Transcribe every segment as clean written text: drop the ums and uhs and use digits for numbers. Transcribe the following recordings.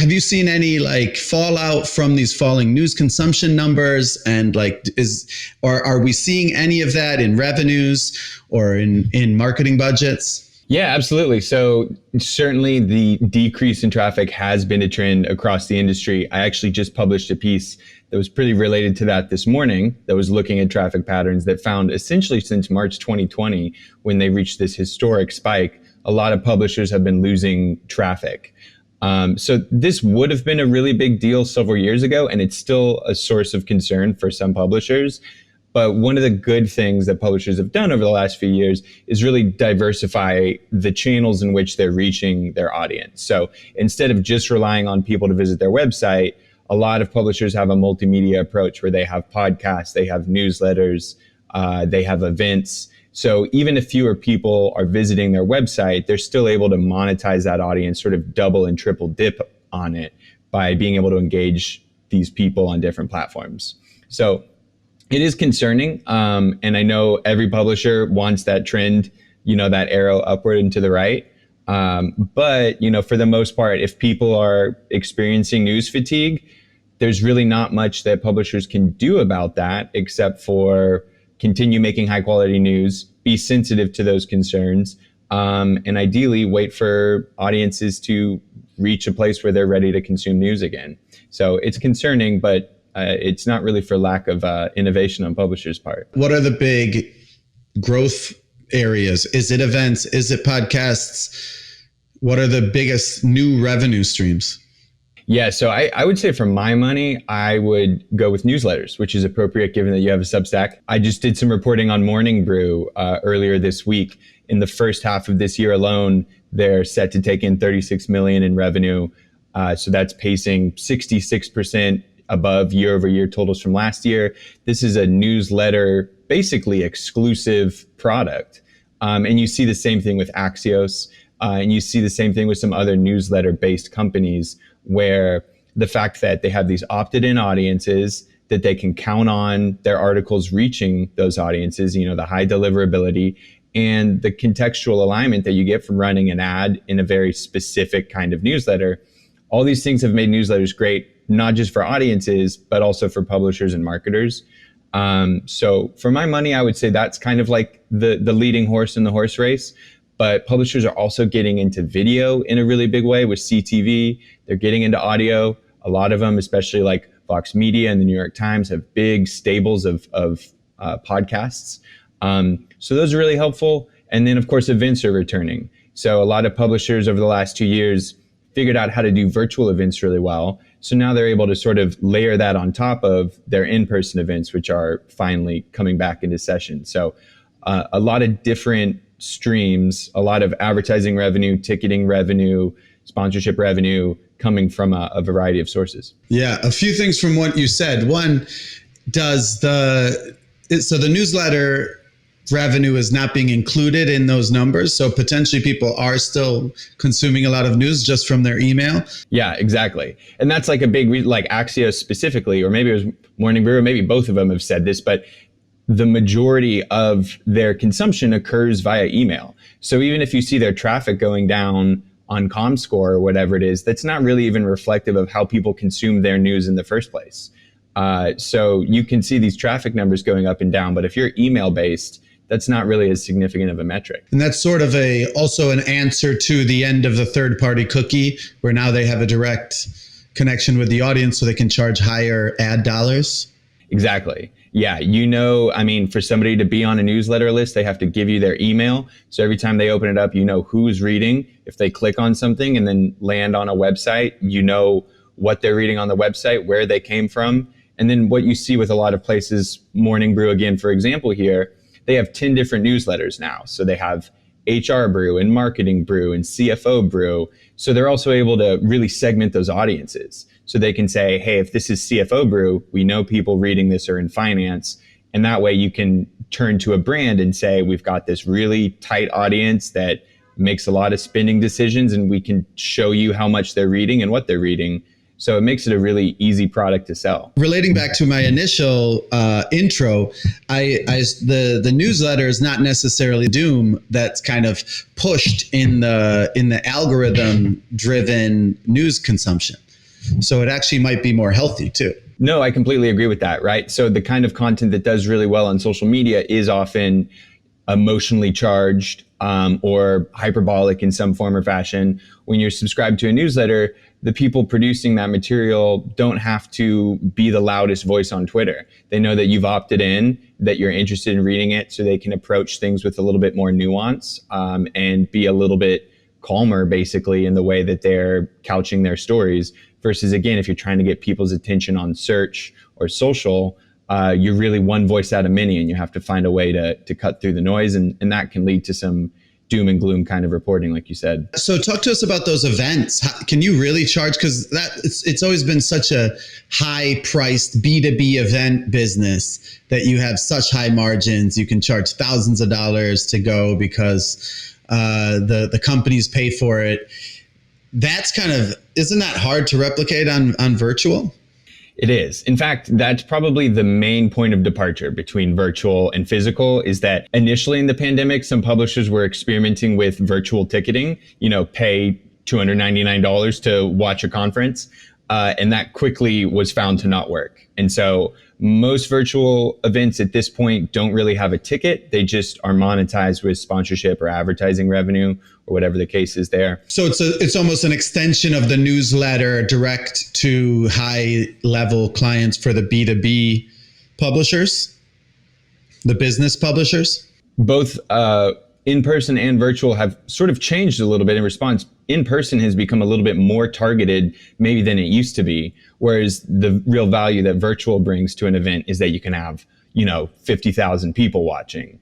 have you seen any like fallout from these falling news consumption numbers? And like, are we seeing any of that in revenues or in marketing budgets? Yeah, absolutely. So certainly the decrease in traffic has been a trend across the industry. I actually just published a piece that was pretty related to that this morning, that was looking at traffic patterns that found essentially since March 2020, when they reached this historic spike, a lot of publishers have been losing traffic. So this would have been a really big deal several years ago, and it's still a source of concern for some publishers. But one of the good things that publishers have done over the last few years is really diversify the channels in which they're reaching their audience. So instead of just relying on people to visit their website, a lot of publishers have a multimedia approach where they have podcasts, they have newsletters, they have events. So even if fewer people are visiting their website, they're still able to monetize that audience, sort of double and triple dip on it by being able to engage these people on different platforms. So it is concerning. And I know every publisher wants that trend, that arrow upward and to the right. But, for the most part, if people are experiencing news fatigue, there's really not much that publishers can do about that except for continue making high quality news, be sensitive to those concerns, and ideally wait for audiences to reach a place where they're ready to consume news again. So it's concerning, but it's not really for lack of innovation on publishers' part. What are the big growth areas? Is it events? Is it podcasts? What are the biggest new revenue streams? Yeah, so I would say for my money, I would go with newsletters, which is appropriate given that you have a Substack. I just did some reporting on Morning Brew earlier this week. In the first half of this year alone, they're set to take in $36 million in revenue. So that's pacing 66% above year-over-year totals from last year. This is a newsletter, basically exclusive product. And you see the same thing with Axios, and you see the same thing with some other newsletter-based companies, where the fact that they have these opted-in audiences, that they can count on their articles reaching those audiences, the high deliverability, and the contextual alignment that you get from running an ad in a very specific kind of newsletter. All these things have made newsletters great, not just for audiences, but also for publishers and marketers. So for my money, I would say that's kind of like the leading horse in the horse race. But publishers are also getting into video in a really big way with CTV. They're getting into audio. A lot of them, especially like Vox Media and the New York Times, have big stables of podcasts. So those are really helpful. And then, of course, events are returning. So a lot of publishers over the last 2 years figured out how to do virtual events really well. So now they're able to sort of layer that on top of their in-person events, which are finally coming back into session. So a lot of different streams, a lot of advertising revenue, ticketing revenue, sponsorship revenue coming from a variety of sources. Yeah, a few things from what you said. One, so the newsletter revenue is not being included in those numbers. So potentially people are still consuming a lot of news just from their email. Yeah, exactly. And that's like a big, like Axios specifically, or maybe it was Morning Brew, or maybe both of them have said this, but the majority of their consumption occurs via email. So even if you see their traffic going down on ComScore or whatever it is, that's not really even reflective of how people consume their news in the first place. So you can see these traffic numbers going up and down, but if you're email based, that's not really as significant of a metric. And that's sort of also an answer to the end of the third-party cookie, where now they have a direct connection with the audience so they can charge higher ad dollars. Exactly. Yeah, for somebody to be on a newsletter list, they have to give you their email. So every time they open it up, who's reading. If they click on something and then land on a website, what they're reading on the website, where they came from. And then what you see with a lot of places, Morning Brew again, for example, here, they have 10 different newsletters now. So they have HR Brew and Marketing Brew and CFO Brew. So they're also able to really segment those audiences. So they can say, hey, if this is CFO Brew, we know people reading this are in finance. And that way you can turn to a brand and say, we've got this really tight audience that makes a lot of spending decisions, and we can show you how much they're reading and what they're reading. So it makes it a really easy product to sell. Relating back to my initial intro, the newsletter is not necessarily doom that's kind of pushed in the algorithm driven news consumption. So it actually might be more healthy too. No, I completely agree with that, right? So the kind of content that does really well on social media is often emotionally charged or hyperbolic in some form or fashion. When you're subscribed to a newsletter, the people producing that material don't have to be the loudest voice on Twitter. They know that you've opted in, that you're interested in reading it, so they can approach things with a little bit more nuance and be a little bit calmer, basically, in the way that they're couching their stories. Versus, again, if you're trying to get people's attention on search or social, you're really one voice out of many, and you have to find a way to cut through the noise, and that can lead to some doom and gloom kind of reporting, like you said. So talk to us about those events. Can you really charge? Because it's always been such a high-priced B2B event business that you have such high margins. You can charge thousands of dollars to go because the companies pay for it. That's isn't that hard to replicate on virtual? It is. In fact, that's probably the main point of departure between virtual and physical, is that initially in the pandemic, some publishers were experimenting with virtual ticketing, pay $299 to watch a conference. And that quickly was found to not work. And so most virtual events at this point don't really have a ticket. They just are monetized with sponsorship or advertising revenue or whatever the case is there. So it's almost an extension of the newsletter direct to high level clients for the B2B publishers, the business publishers. Both in-person and virtual have sort of changed a little bit in response. In-person has become a little bit more targeted maybe than it used to be, whereas the real value that virtual brings to an event is that you can have, 50,000 people watching.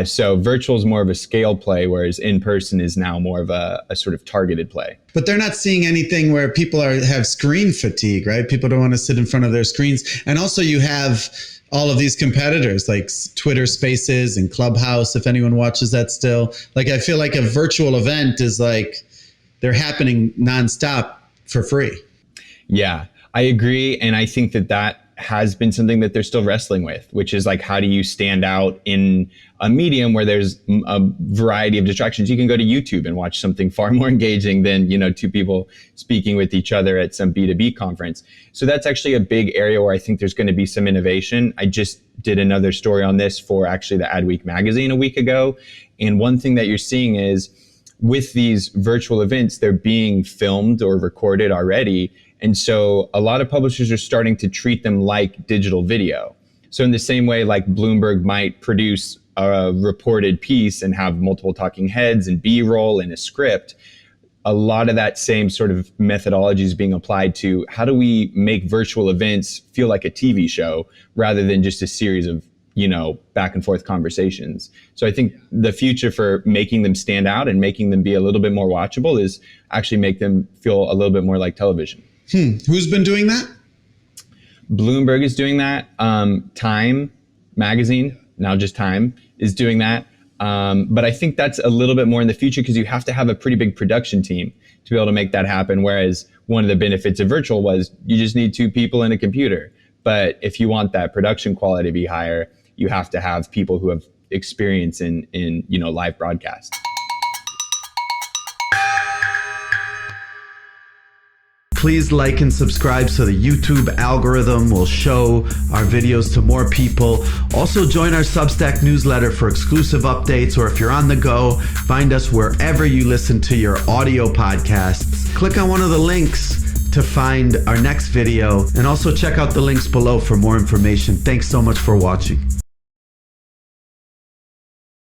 So virtual is more of a scale play, whereas in-person is now more of a sort of targeted play. But they're not seeing anything where people have screen fatigue, right? People don't want to sit in front of their screens. And also you have all of these competitors like Twitter Spaces and Clubhouse, if anyone watches that still. Like, I feel like a virtual event is like they're happening nonstop for free. Yeah, I agree. And I think that has been something that they're still wrestling with, which is like, how do you stand out in a medium where there's a variety of distractions? You can go to YouTube and watch something far more engaging than, two people speaking with each other at some B2B conference. So that's actually a big area where I think there's going to be some innovation. I just did another story on this for actually the Adweek magazine a week ago. And one thing that you're seeing is with these virtual events, they're being filmed or recorded already. And so a lot of publishers are starting to treat them like digital video. So in the same way, like Bloomberg might produce a reported piece and have multiple talking heads and B-roll and a script, a lot of that same sort of methodology is being applied to how do we make virtual events feel like a TV show rather than just a series of, back and forth conversations. So I think the future for making them stand out and making them be a little bit more watchable is actually make them feel a little bit more like television. Who's been doing that? Bloomberg is doing that. Time magazine, now just Time, is doing that. But I think that's a little bit more in the future because you have to have a pretty big production team to be able to make that happen. Whereas one of the benefits of virtual was you just need 2 people and a computer. But if you want that production quality to be higher, you have to have people who have experience in live broadcast. Please like and subscribe so the YouTube algorithm will show our videos to more people. Also join our Substack newsletter for exclusive updates, or if you're on the go, find us wherever you listen to your audio podcasts. Click on one of the links to find our next video, and also check out the links below for more information. Thanks so much for watching.